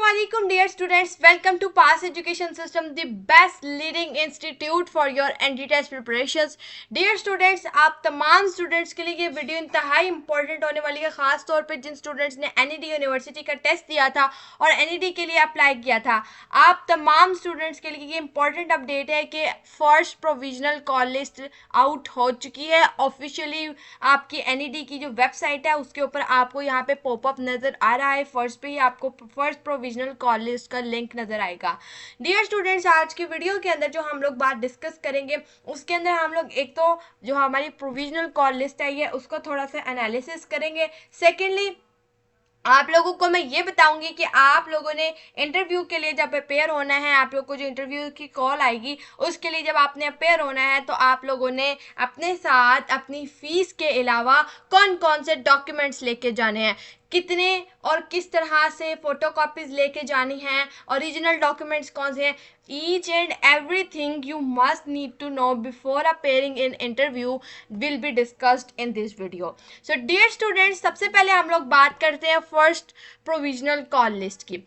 Assalamualaikum dear students, welcome to Pass Education System, the best leading institute for your ND test preparations. Dear students, आप तमाम students के लिए ये video इंतहाई important होने वाली है, खास तौर पे जिन स्टूडेंट्स ने NED यूनिवर्सिटी का टेस्ट दिया था और NED के लिए अप्लाई किया था। आप तमाम स्टूडेंट्स के लिए ये इंपॉर्टेंट अपडेट है कि first provisional call list out हो चुकी है ऑफिशियली। आपकी NED की जो वेबसाइट है उसके ऊपर आपको यहाँ पे पॉपअप नजर आ रहा है, फर्स्ट पे ही आपको फर्स्ट प्रोविजनल कॉल लिस्ट का लिंक नजर आएगा। डियर स्टूडेंट्स, आज की वीडियो के अंदर जो हम लोग बात डिस्कस करेंगे उसके अंदर हम लोग एक तो जो हमारी प्रोविजनल कॉल लिस्ट आई है उसको थोड़ा सा एनालिसिस करेंगे। सेकेंडली आप लोगों को मैं ये बताऊंगी कि आप लोगों ने इंटरव्यू के लिए जब प्रिपेयर होना है, आप लोग को जो इंटरव्यू की कॉल आएगी उसके लिए जब आपने अपेयर होना है तो आप लोगों ने अपने साथ अपनी फीस के अलावा कौन कौन से डॉक्यूमेंट्स लेके जाने हैं, कितने और किस तरह से फोटोकॉपीज लेके जानी हैं, ओरिजिनल डॉक्यूमेंट्स कौन से हैं, each and everything you must need to know before appearing in interview will be discussed in this video. So dear students, सबसे पहले हम लोग बात करते हैं फर्स्ट प्रोविजनल कॉल लिस्ट की।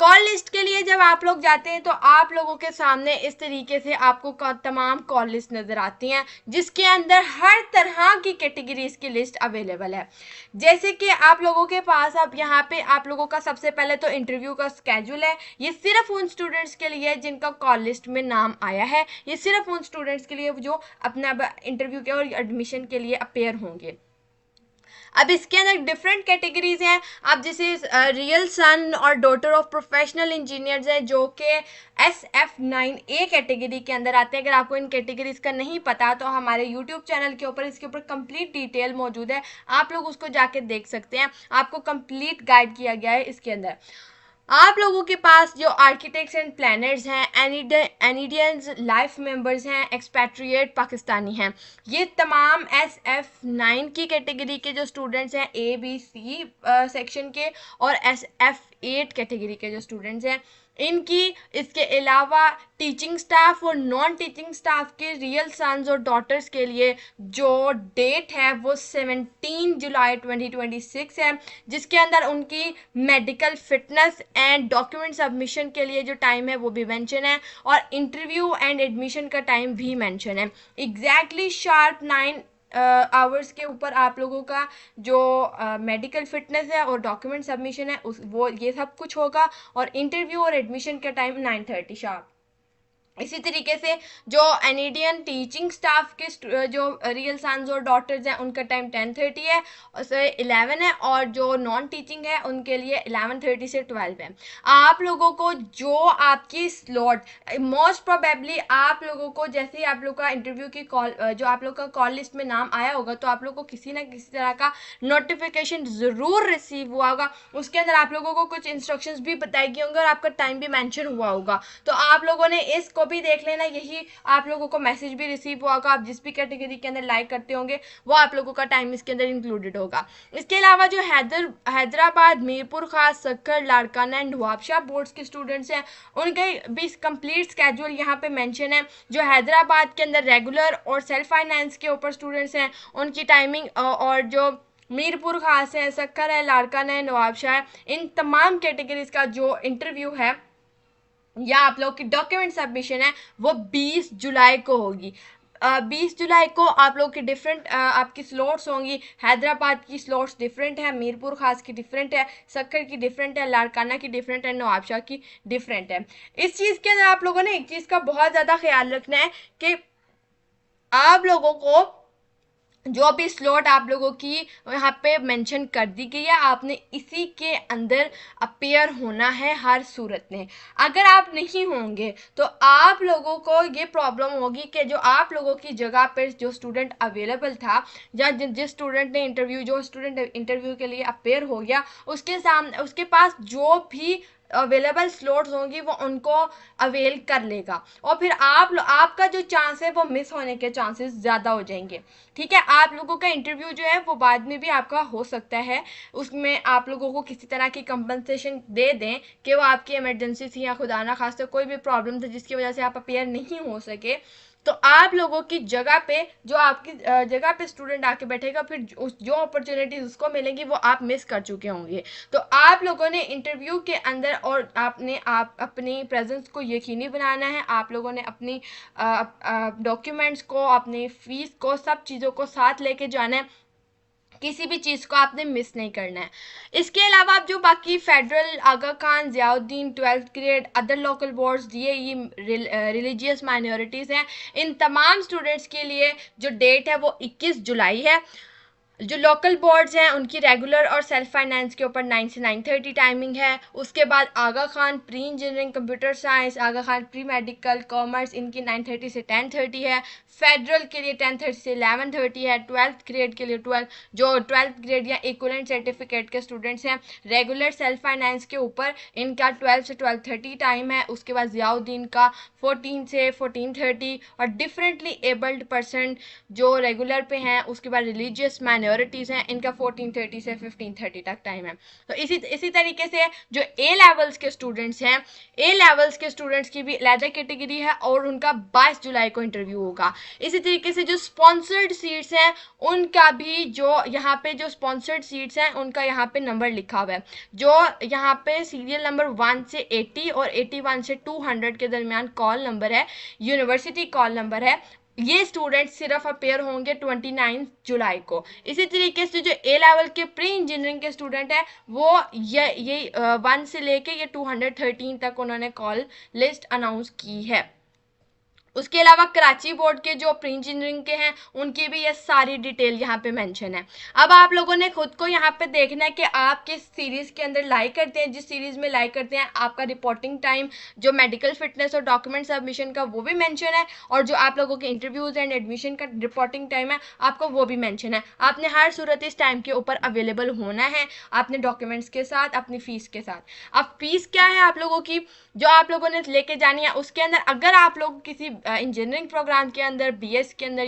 कॉल लिस्ट के लिए जब आप लोग जाते हैं तो आप लोगों के सामने इस तरीके से आपको तमाम कॉल लिस्ट नज़र आती हैं जिसके अंदर हर तरह की कैटेगरीज की लिस्ट अवेलेबल है। जैसे कि आप लोगों के पास अब यहाँ पे आप लोगों का सबसे पहले तो इंटरव्यू का स्केड्यूल है। ये सिर्फ उन स्टूडेंट्स के लिए जिनका कॉल लिस्ट में नाम आया है, ये सिर्फ उन स्टूडेंट्स के लिए जो अपना इंटरव्यू के और एडमिशन के लिए अपेयर होंगे। अब इसके अंदर डिफरेंट कैटेगरीज हैं। अब जैसे रियल सन और डॉटर ऑफ प्रोफेशनल इंजीनियर्स है जो कि SF9A कैटेगरी के अंदर आते हैं। अगर आपको इन कैटेगरीज का नहीं पता तो हमारे यूट्यूब चैनल के ऊपर इसके ऊपर कंप्लीट डिटेल मौजूद है, आप लोग उसको जाके देख सकते हैं। आपको कंप्लीट गाइड किया गया है इसके अंदर। आप लोगों के पास जो आर्किटेक्ट्स एंड प्लानर्स हैं, एनिडियंस लाइफ मेंबर्स हैं, एक्सपैट्रिएट पाकिस्तानी हैं, ये तमाम SF9 की कैटेगरी के जो स्टूडेंट्स हैं, ABC सेक्शन के, और SF8 कैटेगरी के जो स्टूडेंट्स हैं इनकी, इसके अलावा टीचिंग स्टाफ और नॉन टीचिंग स्टाफ के रियल सन्स और डॉटर्स के लिए जो डेट है वो 17 जुलाई 2026 है, जिसके अंदर उनकी medical fitness and document submission के लिए जो टाइम है वो भी मेंशन है और इंटरव्यू एंड एडमिशन का टाइम भी मेंशन है। एग्जैक्टली शार्प 9 आवर्स के ऊपर आप लोगों का जो मेडिकल फिटनेस है और डॉक्यूमेंट सबमिशन है वो ये सब कुछ होगा, और इंटरव्यू और एडमिशन का टाइम 9:30 शार्प। इसी तरीके से जो एनिडियन टीचिंग स्टाफ के जो रियल सन्स और डॉटर्स हैं उनका टाइम 10:30 है और 11 है, और जो नॉन टीचिंग है उनके लिए 11:30 से 12 है। आप लोगों को जो आपकी स्लॉट मोस्ट प्रोबेबली आप लोगों को जैसे ही आप लोग का इंटरव्यू की कॉल जो आप लोग का कॉल लिस्ट में नाम आया होगा तो आप लोग को किसी ना किसी तरह का नोटिफिकेशन ज़रूर रिसीव हुआ होगा। उसके अंदर आप लोगों को कुछ इंस्ट्रक्शंस भी बताई गई होंगे और आपका टाइम भी मेंशन हुआ होगा, तो आप लोगों ने इसको भी देख लेना। यही आप लोगों को मैसेज भी रिसीव हुआ होगा, आप जिस भी कैटेगरी के अंदर लाइक करते होंगे वो आप लोगों का टाइम इसके अंदर इंक्लूडेड होगा। इसके अलावा जो हैदराबाद, मीरपुर खास, सक्कर, लाड़काना एंड नवाबशाह बोर्ड्स के स्टूडेंट्स हैं उनके भी कंप्लीट स्केड्यूल यहाँ पे मेंशन है। जो हैदराबाद के अंदर रेगुलर और सेल्फ फाइनेंस के ऊपर स्टूडेंट्स हैं उनकी टाइमिंग, और जो मीरपुर खास है, सक्कर है, लाड़काना है, नवाबशाह है, इन तमाम कैटेगरीज का जो इंटरव्यू है या आप लोग की डॉक्यूमेंट सबमिशन है वो 20 जुलाई को होगी। 20 जुलाई को आप लोग की डिफरेंट आपकी स्लॉट्स होंगी। हैदराबाद की स्लॉट्स डिफरेंट है, मीरपुर खास की डिफरेंट है, सक्कर की डिफरेंट है, लाड़काना की डिफरेंट है, नवाबशाह की डिफरेंट है। इस चीज़ के अंदर आप लोगों ने एक चीज़ का बहुत ज़्यादा ख्याल रखना है कि आप लोगों को जो भी स्लॉट आप लोगों की यहाँ पे मेंशन कर दी गई है आपने इसी के अंदर अपेयर होना है हर सूरत में। अगर आप नहीं होंगे तो आप लोगों को ये प्रॉब्लम होगी कि जो आप लोगों की जगह पर जो स्टूडेंट अवेलेबल था या जिस स्टूडेंट ने जो स्टूडेंट इंटरव्यू के लिए अपेयर हो गया उसके सामने उसके पास जो भी अवेलेबल स्लॉट्स होंगी वो उनको अवेल कर लेगा, और फिर आपका जो चांस है वो मिस होने के चांसेस ज़्यादा हो जाएंगे। ठीक है, आप लोगों का इंटरव्यू जो है वो बाद में भी आपका हो सकता है, उसमें आप लोगों को किसी तरह की कंपनसेशन दे दें कि वो आपकी इमरजेंसी थी या खुदा ना खास्ता कोई भी प्रॉब्लम था जिसकी वजह से आप अपेयर नहीं हो सके, तो आप लोगों की जगह पे जो आपकी जगह पे स्टूडेंट आके बैठेगा, फिर जो अपॉर्चुनिटीज उसको मिलेंगी वो आप मिस कर चुके होंगे। तो आप लोगों ने इंटरव्यू के अंदर और आप अपनी प्रेजेंस को यकीनी बनाना है। आप लोगों ने अपनी डॉक्यूमेंट्स को, अपनी फीस को, सब चीज़ों को साथ लेके जाना है, किसी भी चीज़ को आपने मिस नहीं करना है। इसके अलावा आप जो बाकी federal, Aga Khan, Ziauddin, 12th grade, other local boards, DAE, religious minorities हैं, इन तमाम स्टूडेंट्स के लिए जो डेट है वो 21 जुलाई है। जो लोकल बोर्ड्स हैं उनकी रेगुलर और सेल्फ फाइनेंस के ऊपर 9 से 9:30 टाइमिंग है। उसके बाद Aga Khan pre engineering, computer science, Aga Khan pre medical, commerce, इनकी 9:30 से 10:30 है। फेडरल के लिए 10:30 से 11:30 है। 12th ग्रेड के लिए 12th ग्रेड या इक्वलेंट सर्टिफिकेट के स्टूडेंट्स हैं, रेगुलर सेल्फ फाइनेंस के ऊपर इनका 12 से 12:30 टाइम है। उसके बाद ज़ियाउद्दीन का 14 से 14:30, और डिफरेंटली एबल्ड पर्सन जो रेगुलर पे हैं, उसके बाद रिलीजियस माइनॉरिटीज़ हैं, इनका 14:30 से 15:30 तक टाइम है। तो इसी तरीके से जो ए लेवल्स के स्टूडेंट्स हैं, ए लेवल्स के स्टूडेंट्स की भी अलग कैटेगरी है और उनका 22 जुलाई को इंटरव्यू होगा। इसी तरीके से जो स्पॉन्सर्ड सीट्स हैं उनका भी, जो यहाँ पे जो स्पॉन्सर्ड सीट्स हैं उनका यहाँ पे नंबर लिखा हुआ है, जो यहाँ पे सीरियल नंबर 1 से 80 और 81 से 200 के दरमियान कॉल नंबर है, यूनिवर्सिटी कॉल नंबर है। ये स्टूडेंट सिर्फ अपेयर होंगे 29 जुलाई को। इसी तरीके से जो ए लेवल के प्री इंजीनियरिंग के स्टूडेंट है वो ये 1 से लेके ये 213 तक उन्होंने कॉल लिस्ट अनाउंस की है। उसके अलावा कराची बोर्ड के जो प्री इंजीनियरिंग के हैं उनकी भी ये सारी डिटेल यहाँ पे मेंशन है। अब आप लोगों ने खुद को यहाँ पे देखना है कि आप किस सीरीज़ के अंदर लाइक करते हैं। जिस सीरीज़ में लाइक करते हैं आपका रिपोर्टिंग टाइम, जो मेडिकल फिटनेस और डॉक्यूमेंट सबमिशन का वो भी मेंशन है, और जो आप लोगों के इंटरव्यूज़ एंड एडमिशन का रिपोर्टिंग टाइम है आपको वो भी मेंशन है। आपने हर सूरत इस टाइम के ऊपर अवेलेबल होना है, आपने डॉक्यूमेंट्स के साथ, अपनी फ़ीस के साथ। अब फीस क्या है आप लोगों की, जो आप लोगों ने लेके जानी है, उसके अंदर अगर आप लोग किसी इंजीनियरिंग प्रोग्राम के अंदर, BS के अंदर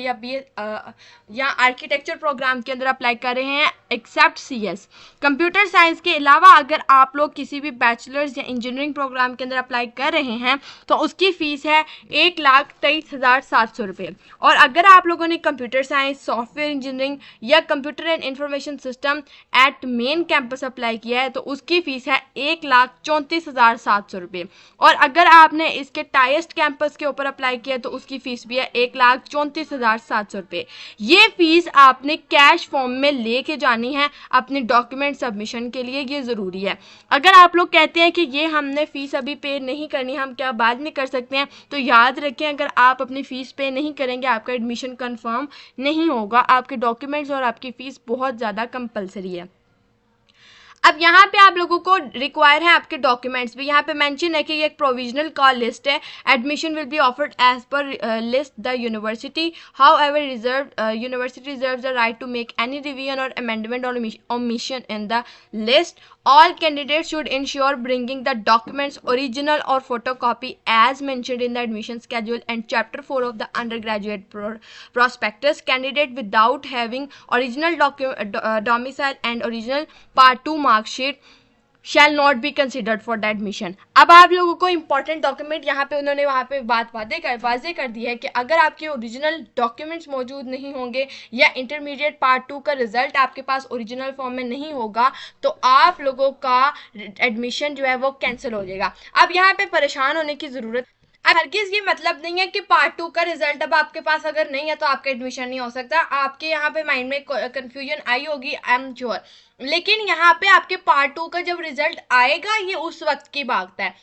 या आर्किटेक्चर प्रोग्राम के अंदर अप्लाई कर रहे हैं, एक्सेप्ट CS, कंप्यूटर साइंस के अलावा अगर आप लोग किसी भी बैचलर्स या इंजीनियरिंग प्रोग्राम के अंदर अप्लाई कर रहे हैं तो उसकी फ़ीस है 1,23,700 रुपये। और अगर आप लोगों ने कंप्यूटर साइंस, सॉफ्टवेयर इंजीनियरिंग या computer and information system eight main campus apply किया है तो उसकी फ़ीस है 1,34,700 रुपये। और अगर आपने इसके टाइस्ट कैंपस के ऊपर अप्लाई किया तो उसकी फ़ीस भी है 1,34,700 रुपये। ये फ़ीस आपने कैश फॉर्म में लेके जानी है अपने डॉक्यूमेंट सबमिशन के लिए, ये ज़रूरी है। अगर आप लोग कहते हैं कि ये हमने फ़ीस अभी पे नहीं करनी, हम क्या बाद में कर सकते हैं, तो याद रखें अगर आप अपनी फ़ीस पे नहीं करेंगे आपका एडमिशन कंफर्म नहीं होगा। आपके डॉक्यूमेंट्स और आपकी फ़ीस बहुत ज़्यादा कंपलसरी है। अब यहाँ पे आप लोगों को रिक्वायर है आपके डॉक्यूमेंट्स भी। यहाँ पे मेंशन है कि ये एक प्रोविजनल कॉल लिस्ट है, admission will be offered as per list the university, however university reserve the right to make any revision or amendment or omission in the list. All candidates should ensure bringing the documents original or photocopy as mentioned in the admission schedule and chapter 4 of the undergraduate prospectus. Candidate without having original domicile and original part 2 mark sheet shall not be considered for the admission. अब आप लोगों को important document यहाँ पे उन्होंने वहाँ पे वाजे कर दी है कि अगर आपके ओरिजिनल डॉक्यूमेंट्स मौजूद नहीं होंगे या इंटरमीडिएट पार्ट 2 का रिजल्ट आपके पास ओरिजिनल फॉर्म में नहीं होगा तो आप लोगों का एडमिशन जो है वो कैंसिल हो जाएगा। अब यहाँ पे परेशान होने की ज़रूरत, अब हरगिज़ ये मतलब नहीं है कि पार्ट 2 का रिजल्ट अब आपके पास अगर नहीं है तो आपका एडमिशन नहीं हो सकता। आपके यहाँ पे माइंड में कंफ्यूजन आई होगी, आई एम श्योर, लेकिन यहाँ पे आपके पार्ट 2 का जब रिजल्ट आएगा ये उस वक्त की बात है।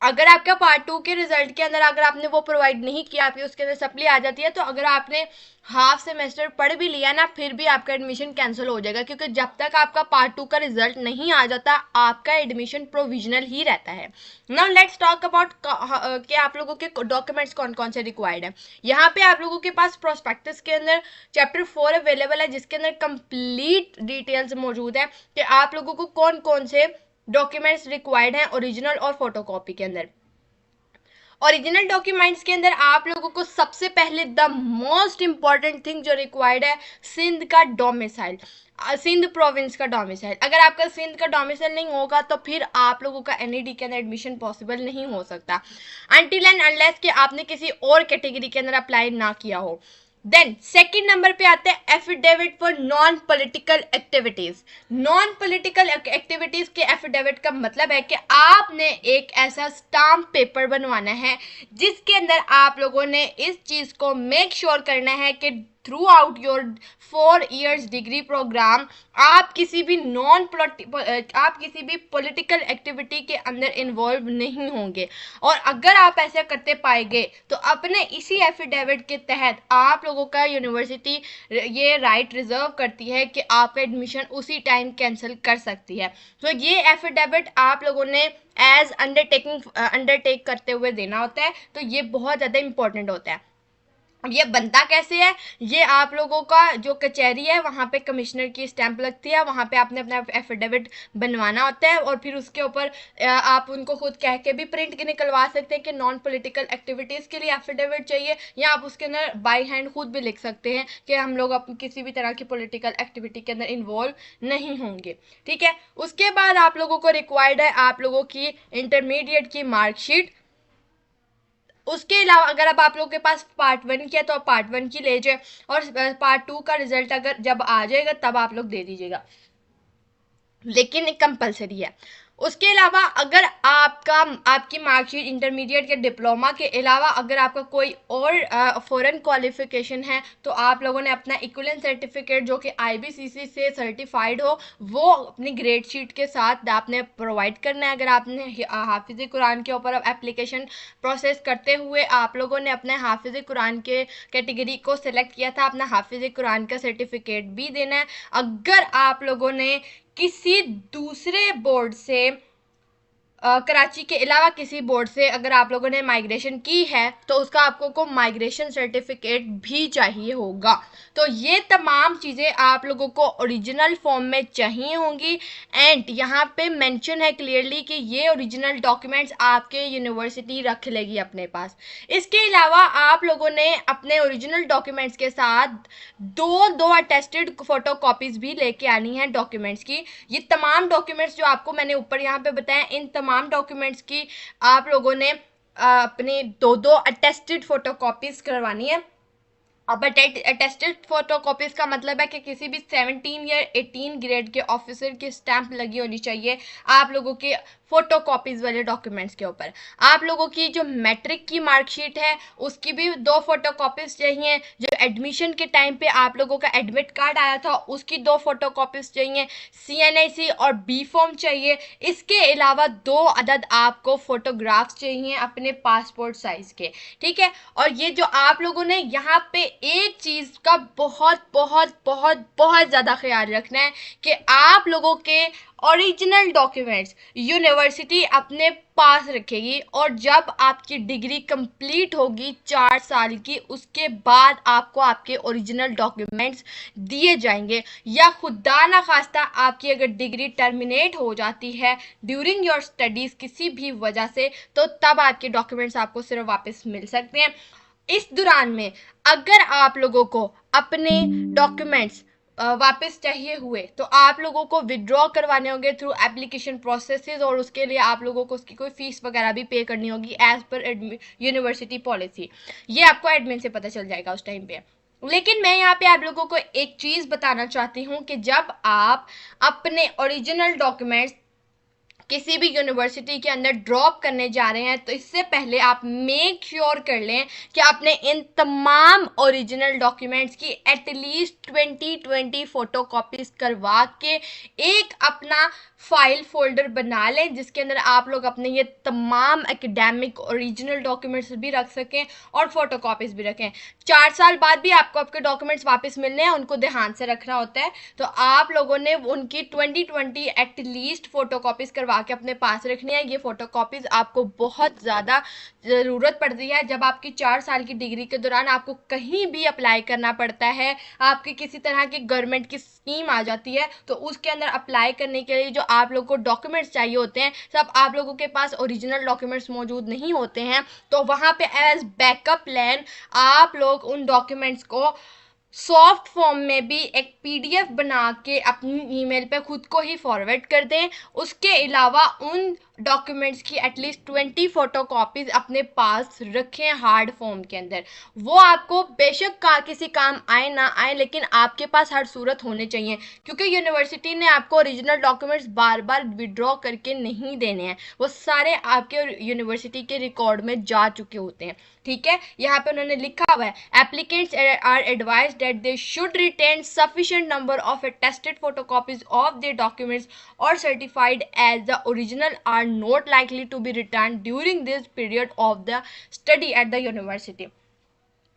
अगर आपका पार्ट 2 के रिजल्ट के अंदर अगर आपने वो प्रोवाइड नहीं किया, आपकी उसके अंदर सप्ली आ जाती है, तो अगर आपने हाफ सेमेस्टर पढ़ भी लिया ना फिर भी आपका एडमिशन कैंसिल हो जाएगा, क्योंकि जब तक आपका पार्ट 2 का रिजल्ट नहीं आ जाता आपका एडमिशन प्रोविजनल ही रहता है। नाउ लेट्स टॉक अबाउट कि आप लोगों के डॉक्यूमेंट्स कौन कौन से रिक्वायर्ड है। यहाँ पे आप लोगों के पास प्रोस्पेक्टस के अंदर चैप्टर 4 अवेलेबल है जिसके अंदर कंप्लीट डिटेल्स मौजूद है कि आप लोगों को कौन कौन से डॉक्यूमेंट्स रिक्वायर्ड हैं ओरिजिनल और फोटोकॉपी के अंदर। ओरिजिनल डॉक्यूमेंट्स के अंदर आप लोगों को सबसे पहले द मोस्ट इंपॉर्टेंट थिंग जो रिक्वायर्ड है, सिंध का डोमिसाइल, सिंध प्रोविंस का डोमिसाइल। अगर आपका सिंध का डोमिसाइल नहीं होगा तो फिर आप लोगों का एनईडी के अंदर एडमिशन पॉसिबल नहीं हो सकता, अनटिल एंड अनलेस कि आपने किसी और कैटेगरी के अंदर अप्लाई ना किया हो। देन सेकेंड नंबर पे आते हैं affidavit for non political activities. Non political activities के एफिडेविट का मतलब है कि आपने एक ऐसा स्टाम्प पेपर बनवाना है जिसके अंदर आप लोगों ने इस चीज को मेक श्योर करना है कि throughout your 4 years degree programme आप किसी भी पॉलिटिकल एक्टिविटी के अंदर इन्वॉल्व नहीं होंगे। और अगर आप ऐसा करते पाएंगे तो अपने इसी एफिडेविट के तहत आप लोगों का यूनिवर्सिटी ये राइट रिजर्व करती है कि आपका एडमिशन उसी टाइम कैंसिल कर सकती है। तो ये एफिडेविट आप लोगों ने एज अंडरटेक करते हुए देना होता है, तो ये बहुत ज़्यादा इंपॉर्टेंट होता है। ये बनता कैसे है, ये आप लोगों का जो कचहरी है वहाँ पे कमिश्नर की स्टैंप लगती है, वहाँ पे आपने अपना एफिडेविट बनवाना होता है और फिर उसके ऊपर आप उनको खुद कह के भी प्रिंट के निकलवा सकते हैं कि नॉन पॉलिटिकल एक्टिविटीज़ के लिए एफिडेविट चाहिए, या आप उसके अंदर बाई हैंड खुद भी लिख सकते हैं कि हम लोग किसी भी तरह की पॉलिटिकल एक्टिविटी के अंदर इन्वॉल्व नहीं होंगे। ठीक है, उसके बाद आप लोगों को रिक्वायर्ड है आप लोगों की इंटरमीडिएट की मार्कशीट। उसके अलावा अगर अब आप लोगों के पास पार्ट 1 की है तो आप पार्ट 1 की ले जाए, और पार्ट 2 का रिजल्ट अगर जब आ जाएगा तब आप लोग दे दीजिएगा, लेकिन कंपलसरी है। उसके अलावा अगर आपकी मार्कशीट इंटरमीडिएट के डिप्लोमा के अलावा अगर आपका कोई और फॉरेन क्वालिफिकेशन है तो आप लोगों ने अपना इक्विवेलेंट सर्टिफिकेट जो कि आईबीसीसी से सर्टिफाइड हो वो अपनी ग्रेड शीट के साथ आपने प्रोवाइड करना है। अगर आपने हाफिज़ कुरान के ऊपर एप्लीकेशन प्रोसेस करते हुए आप लोगों ने अपने हाफिज़ कुरान के कैटेगरी को सिलेक्ट किया था, अपना हाफिज़ कुरान का सर्टिफिकेट भी देना है। अगर आप लोगों ने किसी दूसरे बोर्ड से कराची के अलावा किसी बोर्ड से अगर आप लोगों ने माइग्रेशन की है तो उसका आपको को माइग्रेशन सर्टिफिकेट भी चाहिए होगा। तो ये तमाम चीज़ें आप लोगों को ओरिजिनल फॉर्म में चाहिए होंगी, एंड यहाँ पे मेंशन है क्लियरली कि ये ओरिजिनल डॉक्यूमेंट्स आपके यूनिवर्सिटी रख लेगी अपने पास। इसके अलावा आप लोगों ने अपने ओरिजिनल डॉक्यूमेंट्स के साथ दो अटेस्टेड फोटो कॉपीज भी लेके आनी है डॉक्यूमेंट्स की। ये तमाम डॉक्यूमेंट्स जो आपको मैंने ऊपर यहाँ पे बताया, इन तमाम डॉक्यूमेंट्स की आप लोगों ने अपनी दो अटेस्टेड फोटो कॉपीज करवानी है। अब अटेस्टेड फोटो कॉपीज का मतलब है कि किसी भी 17 या 18 ग्रेड के ऑफिसर की स्टैंप लगी होनी चाहिए आप लोगों के फोटो कॉपीज वाले डॉक्यूमेंट्स के ऊपर। आप लोगों की जो मैट्रिक की मार्कशीट है उसकी भी 2 फोटो कॉपीज चाहिए। जो एडमिशन के टाइम पे आप लोगों का एडमिट कार्ड आया था उसकी 2 फोटो कॉपीज चाहिए। CNIC और बी फॉर्म चाहिए। इसके अलावा 2 अदद आपको फोटोग्राफ्स चाहिए अपने पासपोर्ट साइज के। ठीक है, और ये जो आप लोगों ने यहाँ पे एक चीज का बहुत बहुत बहुत बहुत ज्यादा ख्याल रखना है कि आप लोगों के ओरिजिनल डॉक्यूमेंट्स यूनिवर्सिटी अपने पास रखेगी, और जब आपकी डिग्री कंप्लीट होगी 4 साल की उसके बाद आपको आपके ओरिजिनल डॉक्यूमेंट्स दिए जाएंगे। या खुदा ना खास्ता आपकी अगर डिग्री टर्मिनेट हो जाती है ड्यूरिंग योर स्टडीज किसी भी वजह से, तो तब आपके डॉक्यूमेंट्स आपको सिर्फ वापस मिल सकते हैं। इस दौरान में अगर आप लोगों को अपने डॉक्यूमेंट्स वापस चाहिए हुए तो आप लोगों को विड्रॉ करवाने होंगे थ्रू एप्लीकेशन प्रोसेसेस, और उसके लिए आप लोगों को उसकी कोई फीस वगैरह भी पे करनी होगी एज पर यूनिवर्सिटी पॉलिसी। ये आपको एडमिन से पता चल जाएगा उस टाइम पे। लेकिन मैं यहाँ पे आप लोगों को एक चीज़ बताना चाहती हूँ कि जब आप अपने ओरिजिनल डॉक्यूमेंट्स किसी भी यूनिवर्सिटी के अंदर ड्रॉप करने जा रहे हैं तो इससे पहले आप मेक श्योर कर लें कि आपने इन तमाम ओरिजिनल डॉक्यूमेंट्स की एटलीस्ट 20 फोटो कॉपीज करवा के एक अपना फाइल फोल्डर बना लें जिसके अंदर आप लोग अपने ये तमाम एकेडमिक ओरिजिनल डॉक्यूमेंट्स भी रख सकें और फोटो कॉपीज भी रखें। 4 साल बाद भी आपको आपके डॉक्यूमेंट्स वापस मिलने हैं, उनको ध्यान से रखना होता है। तो आप लोगों ने उनकी 20 एटलीस्ट फोटो कॉपीज करवा बनवा के अपने पास रखनी है। ये फोटोकॉपीज आपको बहुत ज़्यादा ज़रूरत पड़ती है जब आपकी 4 साल की डिग्री के दौरान आपको कहीं भी अप्लाई करना पड़ता है, आपकी किसी तरह की गवर्नमेंट की स्कीम आ जाती है, तो उसके अंदर अप्लाई करने के लिए जो आप लोग को डॉक्यूमेंट्स चाहिए होते हैं, सब आप लोगों के पास ओरिजिनल डॉक्यूमेंट्स मौजूद नहीं होते हैं। तो वहाँ पे एज बैकअप प्लान आप लोग उन डॉक्यूमेंट्स को सॉफ्ट फॉर्म में भी एक पीडीएफ बना के अपनी ईमेल पे खुद को ही फॉरवर्ड कर दें। उसके अलावा उन डॉक्यूमेंट्स की एटलीस्ट 20 फोटोकॉपीज अपने पास रखें हार्ड फॉर्म के अंदर। वो आपको बेशक किसी काम आए ना आए, लेकिन आपके पास हर सूरत होने चाहिए, क्योंकि यूनिवर्सिटी ने आपको ओरिजिनल डॉक्यूमेंट्स बार बार विड्रॉ करके नहीं देने हैं, वो सारे आपके यूनिवर्सिटी के रिकॉर्ड में जा चुके होते हैं। ठीक है, यहाँ पे उन्होंने लिखा हुआ है applicants are advised that they should retain sufficient number of attested photocopies of their documents or certified as the original are not likely to be returned during this period of the study at the university।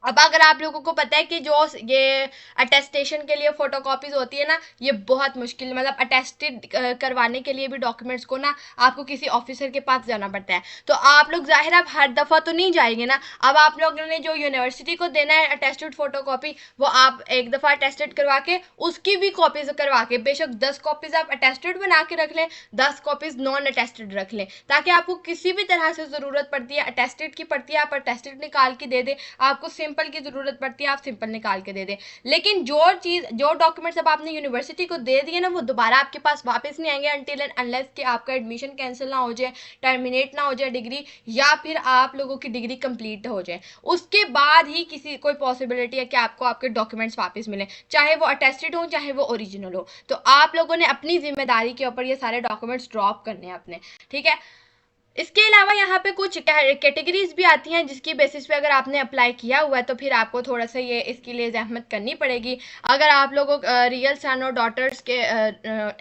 अब अगर आप लोगों को पता है कि जो ये अटेस्टेशन के लिए फोटोकॉपीज होती है ना, ये बहुत मुश्किल, मतलब अटेस्टेड करवाने के लिए भी डॉक्यूमेंट्स को ना आपको किसी ऑफिसर के पास जाना पड़ता है। तो आप लोग जाहिर आप हर दफ़ा तो नहीं जाएंगे ना। अब आप लोगों ने जो यूनिवर्सिटी को देना है अटेस्टेड फोटोकॉपी, वो आप एक दफ़ा अटेस्टेड करवा के उसकी भी कॉपीज करवा के, बेशक 10 कॉपीज आप अटेस्टेड बना के रख लें, 10 कॉपीज नॉन अटेस्टेड रख लें, ताकि आपको किसी भी तरह से ज़रूरत पड़ती है अटेस्टेड की पड़ती है आप अटेस्टेड निकाल के दे दें, आपको सिंपल की जरूरत पड़ती है आप सिंपल निकाल के दे दें। लेकिन जो डॉक्यूमेंट्स अब आपने यूनिवर्सिटी को दे दिए ना, वो दोबारा आपके पास वापस नहीं आएंगे अनटिल एंड अनलेस कि आपका एडमिशन कैंसिल ना हो जाए, टर्मिनेट ना हो जाए डिग्री, या फिर आप लोगों की डिग्री कंप्लीट हो जाए। उसके बाद ही किसी कोई पॉसिबिलिटी है कि आपको आपके डॉक्यूमेंट्स वापस मिले, चाहे वो अटेस्टेड हो चाहे वो ओरिजिनल हो। तो आप लोगों ने अपनी जिम्मेदारी के ऊपर ये सारे डॉक्यूमेंट्स ड्रॉप करने हैं अपने। ठीक है, इसके अलावा यहाँ पे कुछ कैटेगरीज भी आती हैं जिसकी बेसिस पे अगर आपने अप्लाई किया हुआ है तो फिर आपको थोड़ा सा ये इसके लिए जहमत करनी पड़ेगी। अगर आप लोगों रियल सन और डॉटर्स के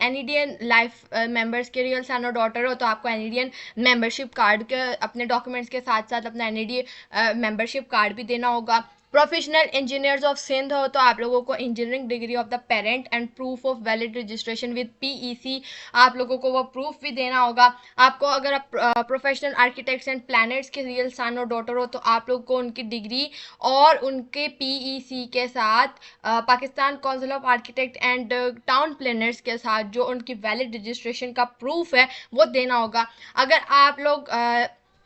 एनईडीएन लाइफ मेंबर्स के रियल सन और डॉटर हो, तो आपको एनईडीएन मेंबरशिप कार्ड के अपने डॉक्यूमेंट्स के साथ साथ अपना एनईडी मेंबरशिप कार्ड भी देना होगा। प्रोफेशनल इंजीनियर्स ऑफ सिंध हो तो आप लोगों को engineering degree of the parent and proof of valid registration with PEC, आप लोगों को वो प्रूफ भी देना होगा। आपको अगर आप प्रोफेशनल आर्किटेक्ट्स एंड प्लानर्स के रियल सन और डॉटर हो तो आप लोग को उनकी डिग्री और उनके पीईसी के साथ Pakistan council of architect and town planners के साथ जो उनकी वैलिड रजिस्ट्रेशन का प्रूफ है वो देना होगा। अगर आप लोग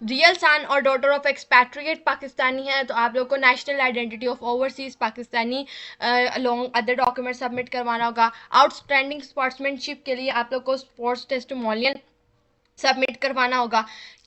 रियल सन और डॉटर ऑफ एक्सपैट्रिएट पाकिस्तानी है तो आप लोग को national identity of overseas Pakistani along other document submit करवाना होगा। आउटस्टैंडिंग स्पोर्ट्समैनशिप के लिए आप लोग को स्पोर्ट्स टेस्टिमोनियल सबमिट करवाना होगा।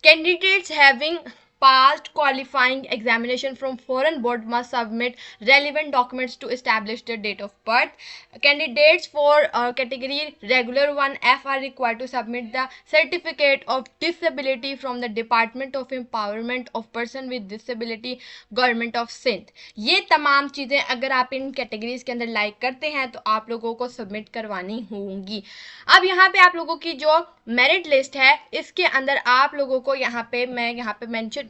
Candidates having passed qualifying examination from foreign board must submit relevant documents to establish their date of birth. Candidates for category regular 1F are required to submit the certificate of disability from the Department of Empowerment of Person with Disability, Government of Sindh। ये तमाम चीज़ें अगर आप इन categories के अंदर like करते हैं तो आप लोगों को सबमिट करवानी होंगी। अब यहाँ पे आप लोगों की जो मेरिट लिस्ट है इसके अंदर आप लोगों को यहाँ पे मैं मेंशन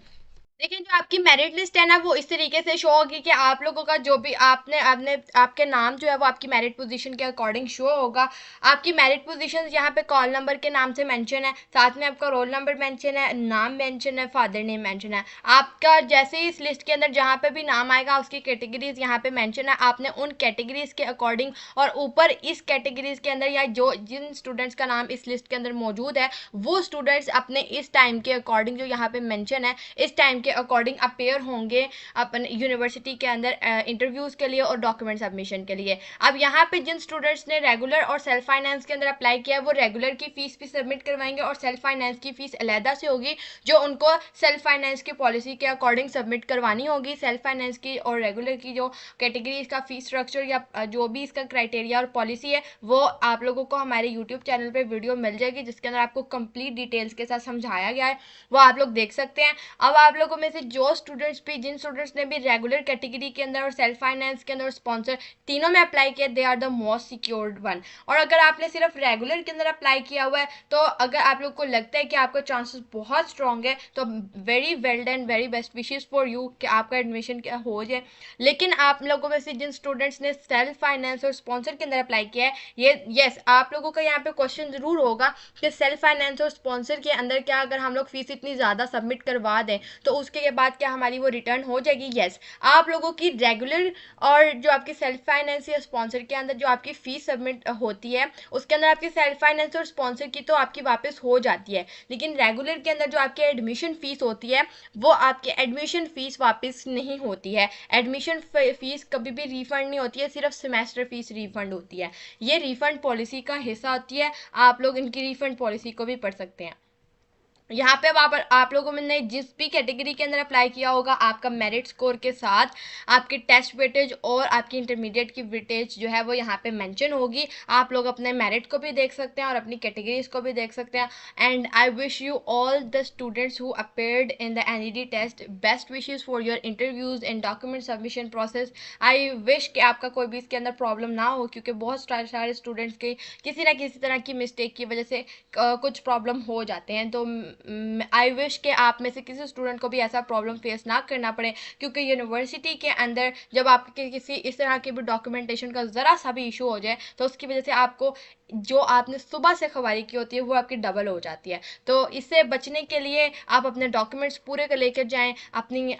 देखिए, जो आपकी मेरिट लिस्ट है ना वो इस तरीके से शो होगी कि आप लोगों का जो भी आपके नाम जो है वो आपकी मेरिट पोजीशन के अकॉर्डिंग शो होगा। आपकी मेरिट पोजीशन यहाँ पे कॉल नंबर के नाम से मेंशन है, साथ में आपका रोल नंबर मेंशन है, नाम मेंशन है, फादर नेम मेंशन है। आपका जैसे ही इस लिस्ट के अंदर जहाँ पे भी नाम आएगा उसकी कैटेगरीज यहाँ पे मेंशन है, आपने उन कैटेगरीज के अकॉर्डिंग और ऊपर इस कैटेगरीज के अंदर या जो जिन स्टूडेंट्स का नाम इस लिस्ट के अंदर मौजूद है वो स्टूडेंट्स अपने इस टाइम के अकॉर्डिंग जो यहाँ पे मेंशन है इस टाइम अकॉर्डिंग अपेयर होंगे अपन यूनिवर्सिटी के अंदर इंटरव्यूज के लिए और डॉक्यूमेंट सबमिशन के लिए। अब यहाँ पे जिन स्टूडेंट्स ने रेगुलर और सेल्फ फाइनेंस के अंदर अप्लाई किया है वो रेगुलर की फीस भी सबमिट करवाएंगे और सेल्फ फाइनेंस की फीस अलहदा से होगी जो उनको सेल्फ फाइनेंस की पॉलिसी के अकॉर्डिंग सबमिट करवानी होगी। सेल्फ फाइनेंस की और रेगुलर की जो कैटेगरी इसका फीस स्ट्रक्चर या जो भी इसका क्राइटेरिया और पॉलिसी है वो आप लोगों को हमारे यूट्यूब चैनल पर वीडियो मिल जाएगी जिसके अंदर आपको कंप्लीट डिटेल्स के साथ समझाया गया है, वो आप लोग देख सकते हैं। अब आप लोग को में से जो स्टूडेंट्स भी, जिन स्टूडेंट्स ने भी रेगुलर कैटेगरी के अंदर और सेल्फ फाइनेंस के अंदर और स्पॉन्सर तीनों में अप्लाई किया, they are the most secured one. और अगर आपने सिर्फ रेगुलर के अंदर अप्लाई किया हुआ है तो अगर आप लोग को लगता है कि आपका चांसेस बहुत स्ट्रॉन्ग है तो very well done, very best wishes for you कि आपका एडमिशन हो जाए। लेकिन आप लोगों में से जिन स्टूडेंट्स ने सेल्फ फाइनेंस और स्पॉन्सर के अंदर अप्लाई किया है, ये यस आप लोगों का यहाँ पे क्वेश्चन जरूर होगा कि सेल्फ फाइनेंस और स्पॉन्सर के अंदर क्या अगर हम लोग फीस इतनी ज़्यादा सबमिट करवा दें तो उसके बाद क्या हमारी वो रिटर्न हो जाएगी? यस, आप लोगों की रेगुलर और जो आपकी सेल्फ फाइनेंस या स्पॉन्सर के अंदर जो आपकी फीस सबमिट होती है उसके अंदर आपकी सेल्फ फाइनेंस और स्पॉन्सर की तो आपकी वापस हो जाती है, लेकिन रेगुलर के अंदर जो आपकी एडमिशन फीस होती है वो आपकी एडमिशन फीस वापस नहीं होती है। एडमिशन फीस कभी भी रिफंड नहीं होती है, सिर्फ सेमेस्टर फीस रिफंड होती है। ये रिफंड पॉलिसी का हिस्सा होती है, आप लोग इनकी रिफंड पॉलिसी को भी पढ़ सकते हैं। यहाँ पे आप लोगों ने जिस भी कैटेगरी के अंदर अप्लाई किया होगा आपका मेरिट स्कोर के साथ आपकी टेस्ट वेटेज और आपकी इंटरमीडिएट की वेटेज जो है वो यहाँ पे मेंशन होगी। आप लोग अपने मेरिट को भी देख सकते हैं और अपनी कैटेगरीज को भी देख सकते हैं। And I wish you all the students who appeared in the NED test best wishes for your interviews and document submission process. I wish कि आपका कोई भी इसके अंदर प्रॉब्लम ना हो, क्योंकि बहुत सारे स्टूडेंट्स के किसी ना किसी तरह की मिस्टेक की वजह से कुछ प्रॉब्लम हो जाते हैं। तो आई विश कि आप में से किसी स्टूडेंट को भी ऐसा प्रॉब्लम फेस ना करना पड़े, क्योंकि यूनिवर्सिटी के अंदर जब आपके किसी इस तरह के भी डॉक्यूमेंटेशन का ज़रा सा भी इशू हो जाए तो उसकी वजह से आपको जो आपने सुबह से ख्वारी की होती है वो आपकी डबल हो जाती है। तो इससे बचने के लिए आप अपने डॉक्यूमेंट्स पूरे कर लेकर जाएं, अपनी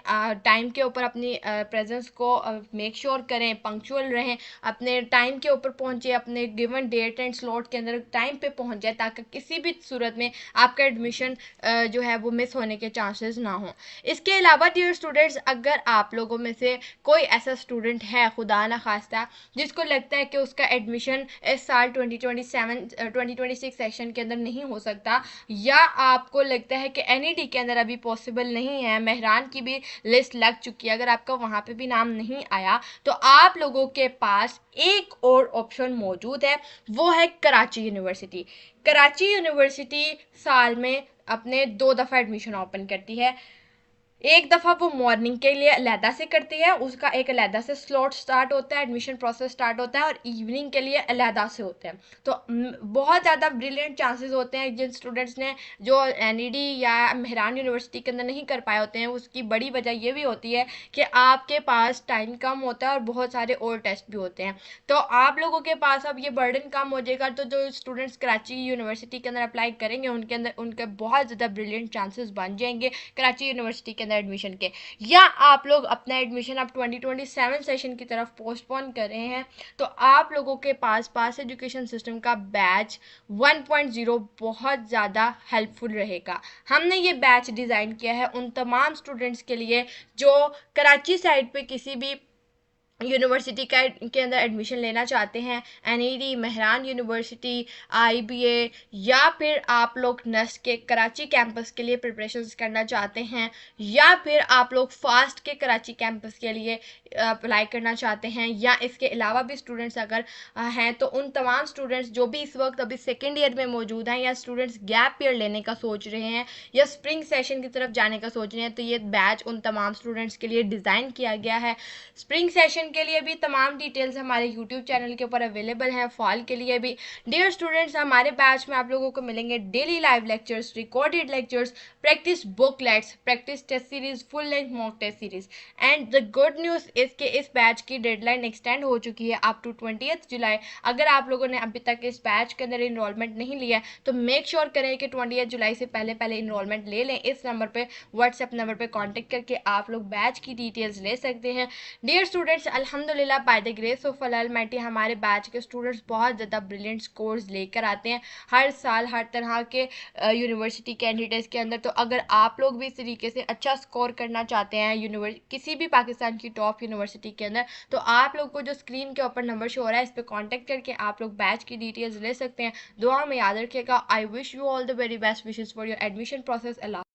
टाइम के ऊपर अपनी प्रेजेंस को मेक श्योर करें, पंक्चुअल रहें, अपने टाइम के ऊपर पहुंचे, अपने गिवन डेट एंड स्लॉट के अंदर टाइम पे पहुंच जाए, ताकि किसी भी सूरत में आपका एडमिशन जो है वो मिस होने के चांसेस ना हो। इसके अलावा डियर स्टूडेंट्स, अगर आप लोगों में से कोई ऐसा स्टूडेंट है खुदा ना खास्ता जिसको लगता है कि उसका एडमिशन इस साल 2026 सेशन के अंदर नहीं हो सकता, या आपको लगता है कि एनईडी के अंदर अभी पॉसिबल नहीं है, मेहरान की भी लिस्ट लग चुकी है, अगर आपका वहाँ पे भी नाम नहीं आया तो आप लोगों के पास एक और ऑप्शन मौजूद है, वो है कराची यूनिवर्सिटी। कराची यूनिवर्सिटी साल में अपने 2 दफ़ा एडमिशन ओपन करती है। एक दफ़ा वो मॉर्निंग के लिए अलहदा से करती है, उसका एक अलहदा से स्लॉट स्टार्ट होता है, एडमिशन प्रोसेस स्टार्ट होता है, और इवनिंग के लिए अलहदा से होते हैं। तो बहुत ज़्यादा ब्रिलियंट चांसेस होते हैं जिन स्टूडेंट्स ने जो एनईडी या मेहरान यूनिवर्सिटी के अंदर नहीं कर पाए होते हैं, उसकी बड़ी वजह ये भी होती है कि आपके पास टाइम कम होता है और बहुत सारे और टेस्ट भी होते हैं। तो आप लोगों के पास अब ये बर्डन कम हो जाएगा, तो जो स्टूडेंट्स कराची यूनिवर्सिटी के अंदर अप्लाई करेंगे उनके अंदर उनके बहुत ज़्यादा ब्रिलियंट चांसेस बन जाएंगे कराची यूनिवर्सिटी के एडमिशन के। या आप लोग अपना एडमिशन अब 2027 सेशन की तरफ पोस्टपोन कर रहे हैं तो आप लोगों के पास एजुकेशन सिस्टम का बैच 1.0 बहुत ज़्यादा हेल्पफुल रहेगा। हमने ये बैच डिज़ाइन किया है उन तमाम स्टूडेंट्स के लिए जो कराची साइड पे किसी भी यूनिवर्सिटी के अंदर एडमिशन लेना चाहते हैं, एनईडी, मेहरान यूनिवर्सिटी, आईबीए, या फिर आप लोग नस्ट के कराची कैंपस के लिए प्रिपरेशंस करना चाहते हैं, या फिर आप लोग फास्ट के कराची कैंपस के लिए अप्लाई करना चाहते हैं, या इसके अलावा भी स्टूडेंट्स अगर हैं तो उन तमाम स्टूडेंट्स जो भी इस वक्त अभी सेकेंड ईयर में मौजूद हैं, या स्टूडेंट्स गैप ईयर लेने का सोच रहे हैं, या स्प्रिंग सेशन की तरफ जाने का सोच रहे हैं, तो ये बैच उन तमाम स्टूडेंट्स के लिए डिज़ाइन किया गया है। स्प्रिंग सेशन के लिए भी तमाम डिटेल्स हमारे यूट्यूब चैनल के ऊपर अवेलेबल हैं, फॉल के लिए भी। डियर स्टूडेंट्स, हमारे बैच में आप लोगों को मिलेंगे daily live lectures, recorded lectures, practice booklets, practice test series, full length mock test series. And the good news इसके इस बैच की डेडलाइन एक्सटेंड हो चुकी है अप टू 20 जुलाई। अगर आप लोगों ने अभी तक इस बैच के अंदर इनरोलमेंट नहीं लिया तो मेक श्योर करें कि 20 जुलाई से पहले इनरोलमेंट ले लें। इस नंबर पे व्हाट्सएप नंबर पे कांटेक्ट करके आप लोग बैच की डिटेल्स ले सकते हैं। डियर स्टूडेंट्स, अल्हम्दुलिल्लाह by the grace of Allah Almighty हमारे बैच के स्टूडेंट्स बहुत ज़्यादा ब्रिलियंट स्कोर्स लेकर आते हैं हर साल हर तरह के यूनिवर्सिटी कैंडिडेट्स के अंदर। तो अगर आप लोग भी इस तरीके से अच्छा स्कोर करना चाहते हैं किसी भी पाकिस्तान की टॉप यूनिवर्सिटी के अंदर, तो आप लोग को जो स्क्रीन के ऊपर नंबर शो हो रहा है इस पर कॉन्टैक्ट करके आप लोग बैच की डिटेल्स ले सकते हैं। दुआ में याद रखिएगा। आई wish you all the very best wishes for your admission process. Allah.